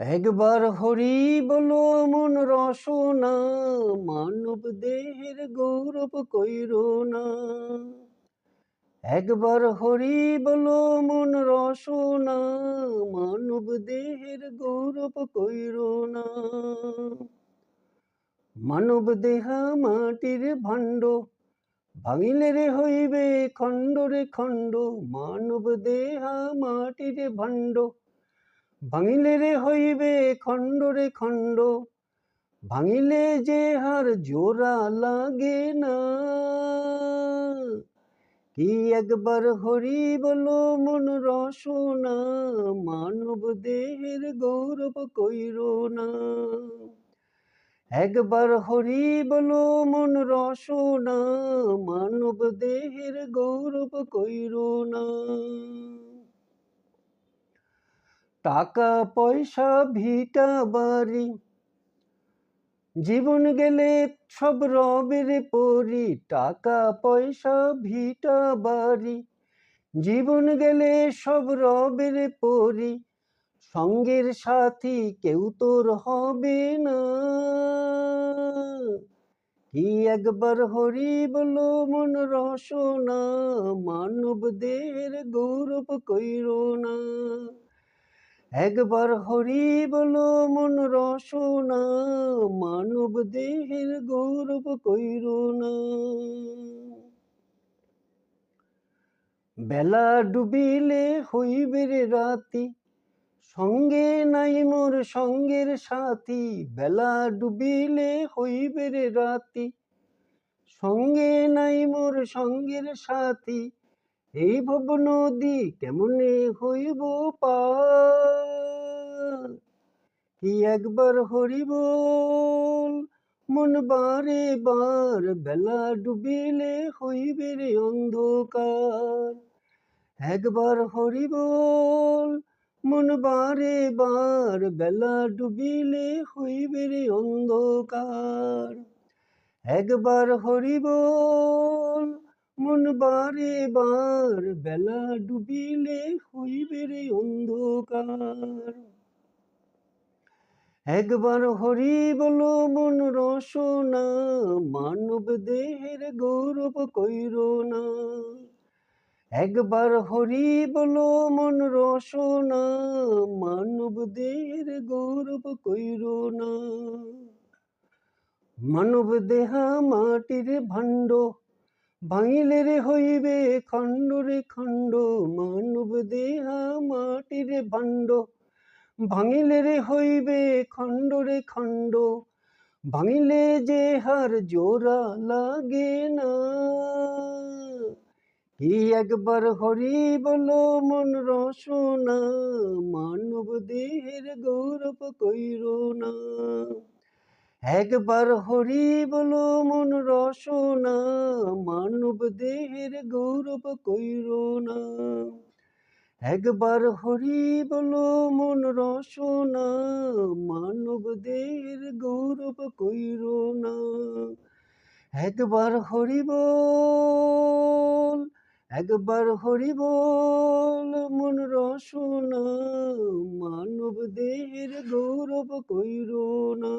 একবার হরি বলো মন রসনা, মানব দেহের গৌরব কইরো না। একবার হরি বলো মন রসনা, মানব দেহের গৌরব কইরো না। মানব দেহা মাটির ভাণ্ড, ভাঙিলে রে হইবে খণ্ড রে খণ্ড। মানব দেহা মাটির ভাণ্ড, ভাঙিলে রে হইবে খণ্ড রে খণ্ড। ভাঙিলে যে হার জোড়া লাগে না। কি একবার হরি বলো মন রসনা, মানব দেহের গৌরব কইরো না। একবার হরি বলো মন রসনা, মানব দেহের গৌরব কইরো না। টাকা পয়সা ভিটা বাড়ি, জীবন গেলে সব রবের পরি। টাকা পয়সা ভিটা বাড়ি, জীবন গেলে সব রবের পরি। সঙ্গের সাথী কেউ তোর হবে না। কি একবার হরি বলো মন রসনা, মানব দেহের গৌরব কইরো না। একবার হরি বলো মন রসনা, মানব দেহের গৌরব কইরো না। বেলা ডুবিলে হইবে রে রাতি, সঙ্গে নাই মোর সঙ্গের সাথী। বেলা ডুবিলে হইবে রে রাতি, সঙ্গে নাই মোর সঙ্গের সাথী। এই ভব নদী কেমনে হইব পার। কি একবার হরি বল মন বারে বার, বেলা ডুবিলে হইবে রে অন্ধকার। একবার হরি বল মন বারে বার, বেলা ডুবিলে হইবে রে অন্ধকার। একবার হরি বল মন বারে বার, বেলা ডুবিলে হইবে রে অন্ধকার। একবার হরি বলো মন রসনা, মানব দেহের গৌরব কইরো না। একবার হরি বলো মন রসনা, মানব দেহের গৌরব কইরো না। মানব দেহা মাটির ভাণ্ড, ভাঙিলে রে হইবে খণ্ড রে খণ্ড। মানব দেহা মাটির ভাণ্ড, ভাঙিলে রে হইবে খণ্ড রে খণ্ড। ভাঙিলে যে হার জোড়া লাগে না। কি একবার হরি বলো মন রসনা, মানব দেহের গৌরব কইরো না। একবার হরি বলো মন রসনা, মানব দেহের গৌরব কইরো না। একবার হরি বলো মন রসনা, মানব দেহের গৌরব কইরো না। একবার হরি বল, একবার হরি বল মন রসনা, মানব দেহের গৌরব কইরো না।